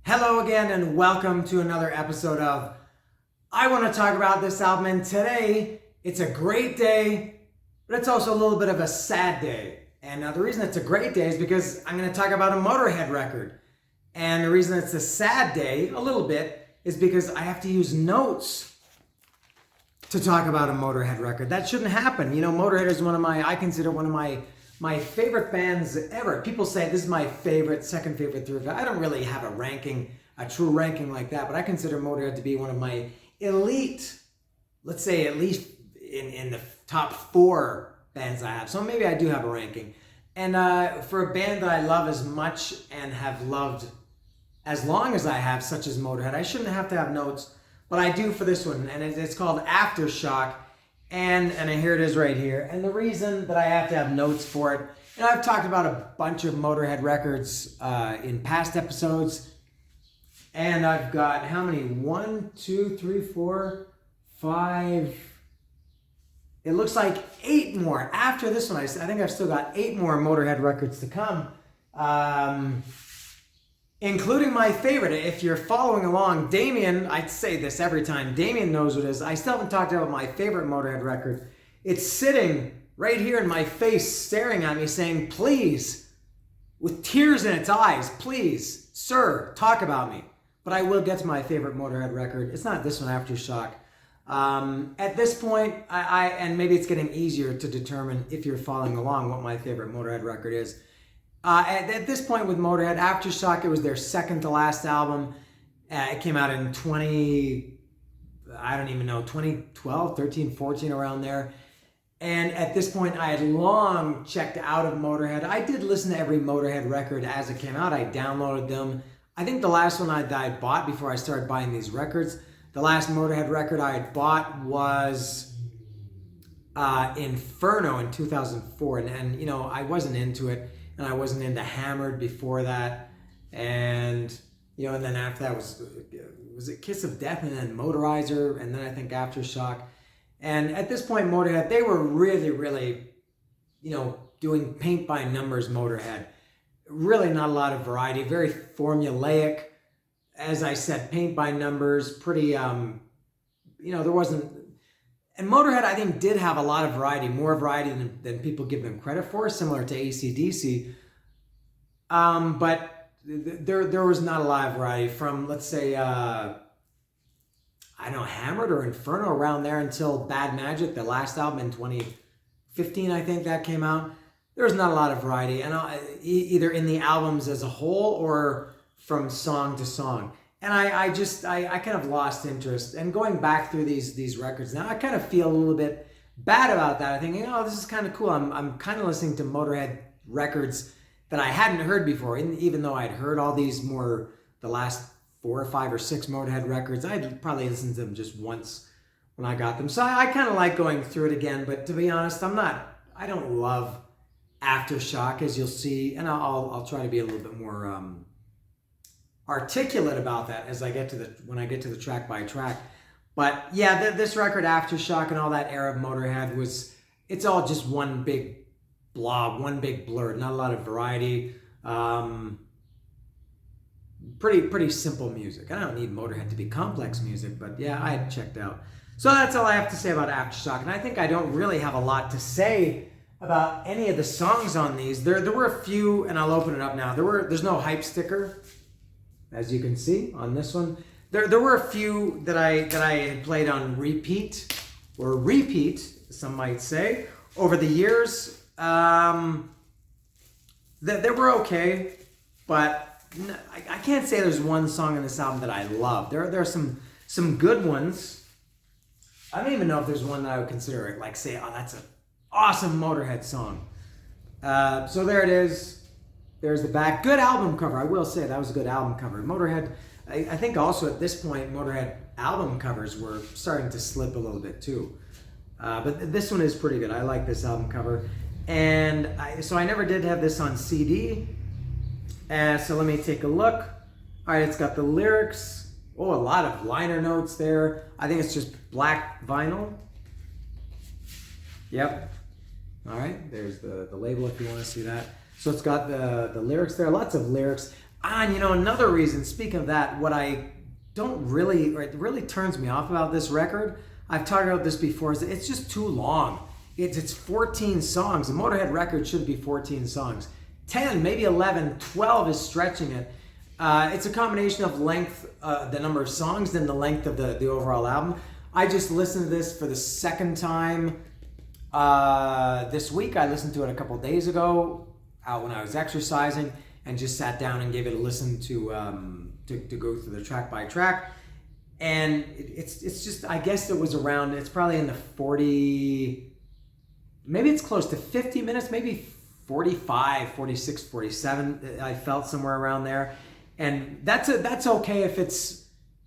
Hello again and welcome to another episode of I Want to Talk About This Album. And today, it's a great day, but it's also a little bit of a sad day. And the reason it's a great day is because I'm going to talk about a Motorhead record. And the reason it's a sad day, a little bit, is because I have to use notes to talk about a Motorhead record. That shouldn't happen. You know, Motorhead is I consider one of my favorite bands ever. People say this is my favorite, second favorite, third favorite. I don't really have a true ranking like that, but I consider Motorhead to be one of my elite, let's say at least in the top 4 bands I have. So maybe I do have a ranking. And for a band that I love as much and have loved as long as I have, such as Motorhead, I shouldn't have to have notes, but I do for this one. And it's called Aftershock. And here it is right here. And the reason that I have to have notes for it, I've talked about a bunch of Motorhead records in past episodes. And I've got how many? 1, 2, 3, 4, 5. It looks like 8 more. After this one, I think I've still got 8 more Motorhead records to come. Including my favorite. If you're following along, Damien, I say this every time, Damien knows what it is. I still haven't talked about my favorite Motorhead record. It's sitting right here in my face, staring at me, saying, please, with tears in its eyes, please, sir, talk about me. But I will get to my favorite Motorhead record. It's not this one, Aftershock. At this point, and maybe it's getting easier to determine if you're following along what my favorite Motorhead record is. At this point with Motorhead, Aftershock, it was their second to last album. It came out in 2012, 13, 14, around there. And at this point, I had long checked out of Motorhead. I did listen to every Motorhead record as it came out. I downloaded them. I think the last one I bought before I started buying these records, the last Motorhead record I had bought was Inferno in 2004. And I wasn't into it. And I wasn't into Hammered before that. And then after that was it Kiss of Death, and then Motorizer, and then I think Aftershock. And at this point, Motorhead, they were really, really, doing paint by numbers Motorhead. Really not a lot of variety, very formulaic. As I said, paint by numbers, pretty, there wasn't. And Motorhead, I think, did have a lot of variety, more variety than people give them credit for, similar to AC/DC. But there was not a lot of variety from, let's say, Hammered or Inferno around there until Bad Magic, the last album in 2015, I think that came out. There was not a lot of variety, and either in the albums as a whole or from song to song. And I kind of lost interest. And going back through these records now, I kind of feel a little bit bad about that. I think, this is kind of cool. I'm kind of listening to Motorhead records that I hadn't heard before, even though I'd heard all these the last 4 or 5 or 6 Motorhead records. I'd probably listened to them just once when I got them. So I kind of like going through it again. But to be honest, I don't love Aftershock, as you'll see. And I'll try to be a little bit more articulate about that as when I get to the track by track. But yeah, this record, Aftershock, and all that era of Motorhead it's all just one big blob, one big blur, not a lot of variety. Pretty simple music. I don't need Motorhead to be complex music, but yeah, I had checked out. So that's all I have to say about Aftershock, and I think I don't really have a lot to say about any of the songs on these. There were a few, and I'll open it up now. There's no hype sticker, as you can see on this one. There were a few that I had played on repeat, some might say, over the years. They were okay, but I can't say there's one song on this album that I love. There are some good ones. I don't even know if there's one that I would consider say, oh, that's an awesome Motorhead song. So there it is. There's the back. Good album cover. I will say that was a good album cover. Motorhead, I think also at this point, Motorhead album covers were starting to slip a little bit too. But this one is pretty good. I like this album cover. And so I never did have this on CD. So let me take a look. All right, it's got the lyrics. Oh, a lot of liner notes there. I think it's just black vinyl. Yep. All right, there's the label if you want to see that. So it's got the lyrics there, lots of lyrics. And another reason, speaking of that, what I don't really, or it really turns me off about this record, I've talked about this before, is that it's just too long. It's 14 songs. A Motorhead record should be 14 songs. 10, maybe 11, 12 is stretching it. It's a combination of length, the number of songs, than the length of the overall album. I just listened to this for the second time this week. I listened to it a couple days ago out when I was exercising, and just sat down and gave it a listen to go through the track by track. And it's just, I guess it was around, it's probably in the 40, maybe it's close to 50 minutes, maybe 45, 46, 47. I felt somewhere around there. And that's okay if it's,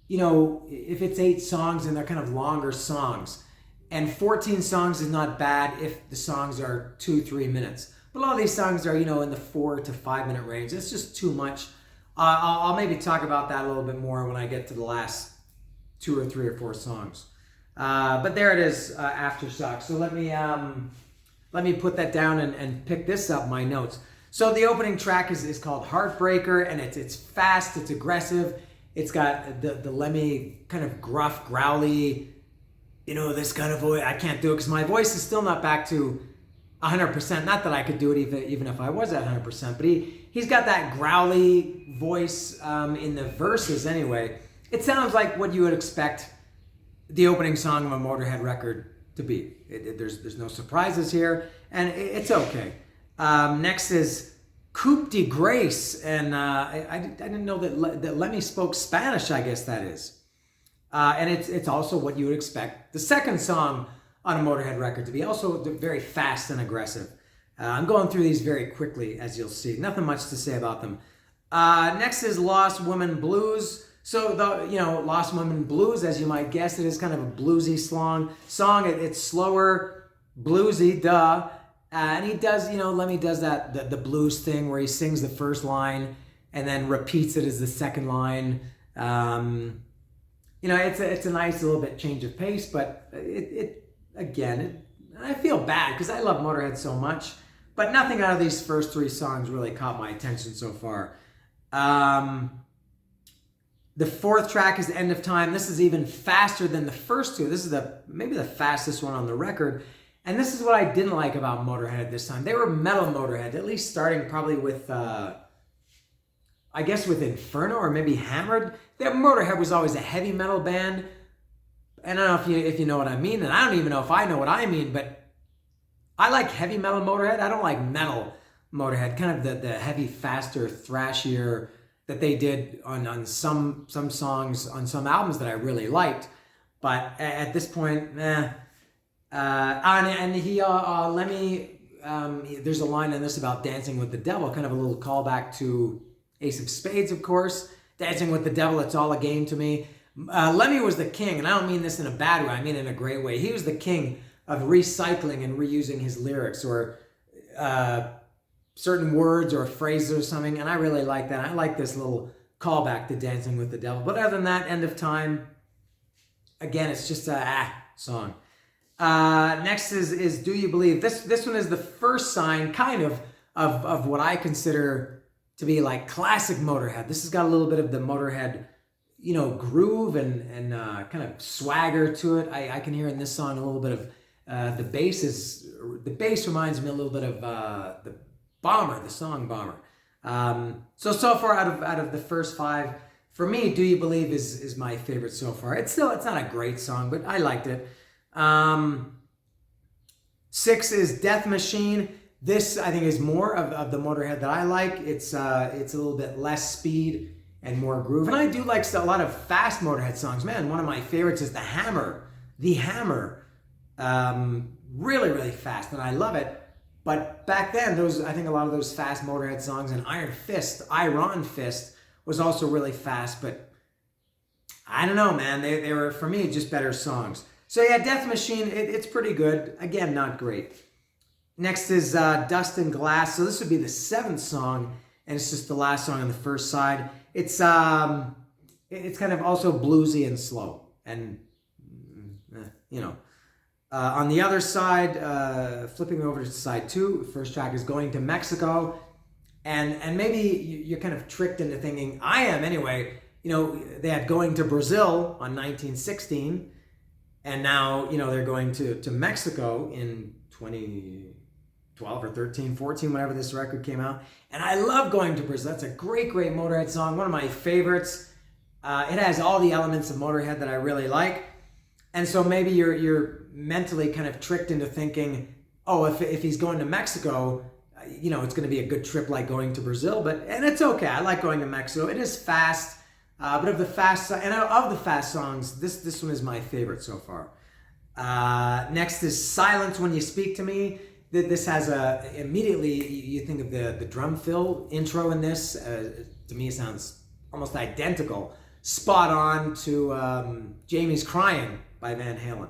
if it's 8 songs and they're kind of longer songs. And 14 songs is not bad if the songs are 2-3 minutes. But a lot of these songs are, in the 4 to 5 minute range. It's just too much. I'll maybe talk about that a little bit more when I get to the last 2 or 3 or 4 songs. But there it is, Aftershock. So let me put that down and pick this up, my notes. So the opening track is called Heartbreaker, and it's fast, it's aggressive. It's got the Lemmy kind of gruff, growly, this kind of voice. I can't do it because my voice is still not back to 100%. Not that I could do it even if I was at 100%, but he's got that growly voice in the verses anyway. It sounds like what you would expect the opening song of a Motorhead record to be. There's no surprises here, and it's okay. Next is Coupe de Grace, and I didn't know that Lemmy spoke Spanish, I guess that is. And it's also what you would expect the second song on a Motorhead record to be, also very fast and aggressive. I'm going through these very quickly, as you'll see. Nothing much to say about them. Next is Lost Women Blues. So Lost Women Blues, as you might guess, it is kind of a bluesy song. It's slower, bluesy, duh. And he does, Lemmy does that the blues thing where he sings the first line and then repeats it as the second line. It's a nice little bit change of pace, but I feel bad because I love Motorhead so much, but nothing out of these first 3 songs really caught my attention so far. The 4th track is End of Time. This is even faster than the first 2. This is maybe the fastest one on the record. And this is what I didn't like about Motorhead at this time. They were metal Motorhead, at least starting probably with, I guess with Inferno or maybe Hammered. Motorhead was always a heavy metal band. And I don't know if you know what I mean, and I don't even know if I know what I mean, but I like heavy metal Motorhead. I don't like metal Motorhead, kind of the heavy, faster, thrashier that they did on some songs, on some albums that I really liked. But at this point, Lemmy, there's a line in this about dancing with the devil, kind of a little callback to Ace of Spades, of course. Dancing with the devil, it's all a game to me. Lemmy was the king, and I don't mean this in a bad way, I mean in a great way. He was the king of recycling and reusing his lyrics, or certain words or phrases or something, and I really like that. I like this little callback to Dancing with the Devil. But other than that, End of Time, again, it's just a song. Next is Do You Believe? This one is the first sign, kind of what I consider to be like classic Motorhead. This has got a little bit of the Motorhead, groove and kind of swagger to it. I can hear in this song a little bit of the bass reminds me a little bit of the Bomber, the song Bomber. So far out of the first 5, for me, Do You Believe is my favorite so far. It's not a great song, but I liked it. 6 is Death Machine. This, I think, is more of the Motorhead that I like. It's a little bit less speed and more groove. And I do like a lot of fast Motorhead songs. Man, one of my favorites is The Hammer. Really, really fast, and I love it. But back then, I think a lot of those fast Motorhead songs, and Iron Fist was also really fast, but I don't know, man. They were, for me, just better songs. So yeah, Death Machine, it's pretty good. Again, not great. Next is Dust and Glass. So this would be the 7th song, and it's just the last song on the first side. It's kind of also bluesy and slow, and on the other side, flipping over to side 2, first track is Going to Mexico. And maybe you're kind of tricked into thinking, I am anyway, they had Going to Brazil on 1916, and now, they're going to Mexico in 2012 or 13, 14, whenever this record came out. And I love Going to Brazil. That's a great, great Motorhead song, one of my favorites. It has all the elements of Motorhead that I really like. And so maybe you're mentally kind of tricked into thinking, oh, if he's going to Mexico, it's going to be a good trip like going to Brazil. And it's okay. I like going to Mexico. It is fast. But of the fast songs, this one is my favorite so far. Next is Silence When You Speak to Me. This has immediately you think of the drum fill intro in this. To me, it sounds almost identical, spot on to Jamie's Crying by Van Halen.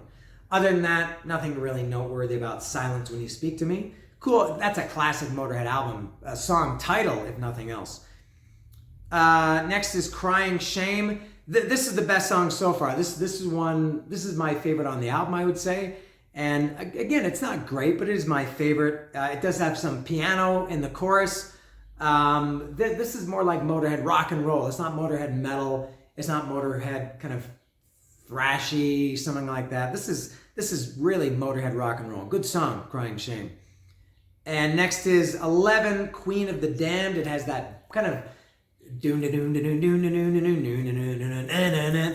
Other than that, nothing really noteworthy about Silence When You Speak to Me. Cool, that's a classic Motorhead album, a song title, if nothing else. Next is Crying Shame. This is the best song so far. This is my favorite on the album, I would say. And again, it's not great, but it is my favorite. It does have some piano in the chorus. This is more like Motorhead rock and roll. It's not Motorhead metal. It's not Motorhead kind of thrashy, something like that. This is really Motorhead rock and roll. Good song, Crying Shame. And next is 11, Queen of the Damned. It has that kind of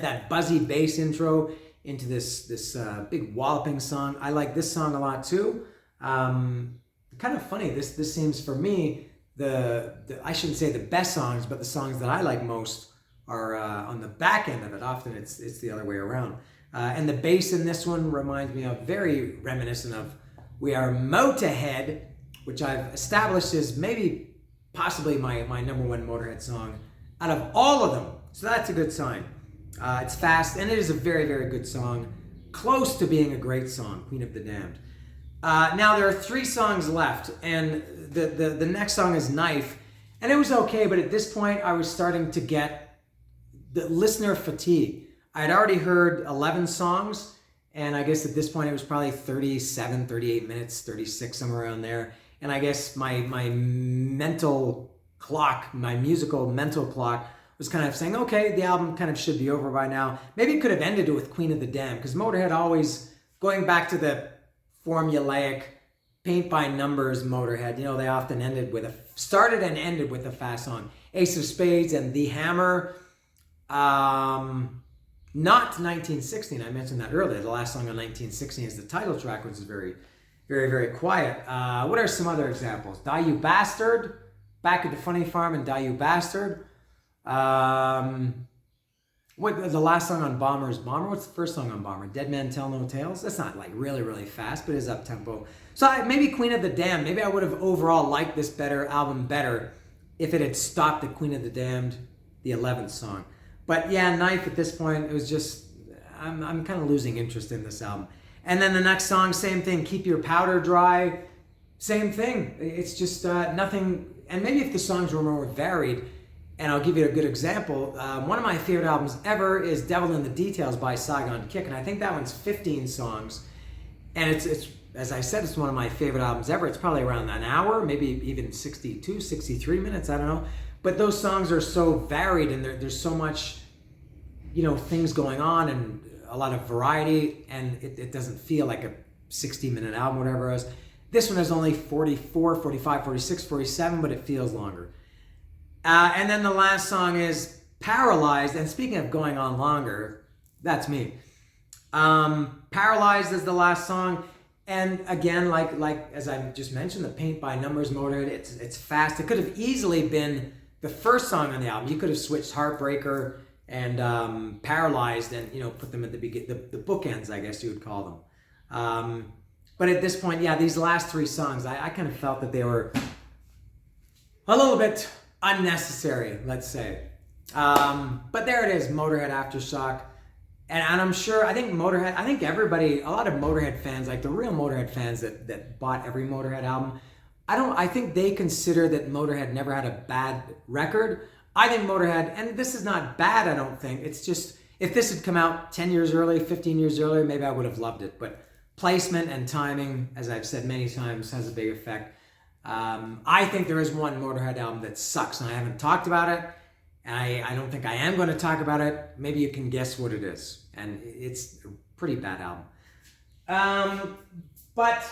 that buzzy bass intro into this big walloping song. I like this song a lot too. Kind of funny. This seems for me the I shouldn't say the best songs, but the songs that I like most are on the back end of it. Often it's the other way around. And the bass in this one reminds me of, very reminiscent of We Are Motorhead, which I've established as possibly my number one Motorhead song out of all of them. So that's a good sign. It's fast, and it is a very, very good song. Close to being a great song, Queen of the Damned. Now there are 3 songs left, and the next song is Knife. And it was okay, but at this point I was starting to get the listener fatigue. I had already heard 11 songs, and I guess at this point it was probably 37, 38 minutes, 36, somewhere around there. And I guess my mental clock, my musical mental clock was kind of saying, okay, the album kind of should be over by now. Maybe it could have ended with Queen of the Damned, because Motorhead always, going back to the formulaic paint by numbers Motorhead, they often started and ended with a fast song. Ace of Spades and The Hammer. Not 1916, I mentioned that earlier. The last song on 1916 is the title track, which is very, very, very quiet. What are some other examples? Die You Bastard, Back at the Funny Farm and Die You Bastard. What the last song on Bomber is Bomber? What's the first song on Bomber? Dead Men Tell No Tales? That's not like really, really fast, but it is up-tempo. So maybe Queen of the Damned. Maybe I would have overall liked this album better if it had stopped at Queen of the Damned, the 11th song. But yeah, Knife at this point, it was just, I'm kind of losing interest in this album. And then the next song, same thing, Keep Your Powder Dry, same thing. It's just nothing, and maybe if the songs were more varied, and I'll give you a good example, one of my favorite albums ever is Devil in the Details by Saigon Kick, and I think that one's 15 songs, and it's as I said, it's one of my favorite albums ever. It's probably around an hour, maybe even 62, 63 minutes, I don't know. But those songs are so varied, and there's so much, things going on, and a lot of variety, and it doesn't feel like a 60-minute album, whatever it is. This one is only 44, 45, 46, 47, but it feels longer. And then the last song is Paralyzed, and speaking of going on longer, that's me. Paralyzed is the last song, and again, like as I just mentioned, the paint by numbers Motorhead, it's fast. It could have easily been the first song on the album. You could have switched Heartbreaker and Paralyzed and put them at the beginning, the bookends, I guess you would call them. But at this point, yeah, these last 3 songs, I kind of felt that they were a little bit unnecessary, let's say. But there it is, Motorhead Aftershock. And I'm sure, I think everybody, a lot of Motorhead fans, like the real Motorhead fans that bought every Motorhead album, I think they consider that Motorhead never had a bad record. I think Motorhead, and this is not bad, I don't think. It's just, if this had come out 10 years early, 15 years earlier, maybe I would have loved it. But placement and timing, as I've said many times, has a big effect. I think there is one Motorhead album that sucks, and I haven't talked about it. And I don't think I am going to talk about it. Maybe you can guess what it is. And it's a pretty bad album. But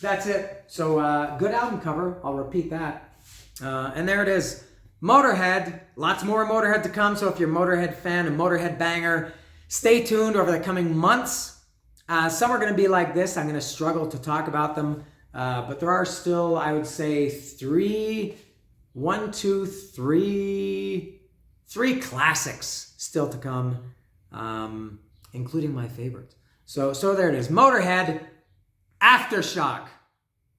that's it. So good album cover. I'll repeat that. And there it is. Motorhead. Lots more Motorhead to come. So if you're a Motorhead fan, a Motorhead banger, stay tuned over the coming months. Some are going to be like this. I'm going to struggle to talk about them. But there are still, I would say, three classics still to come, including my favorite. So there it is. Motorhead, Aftershock.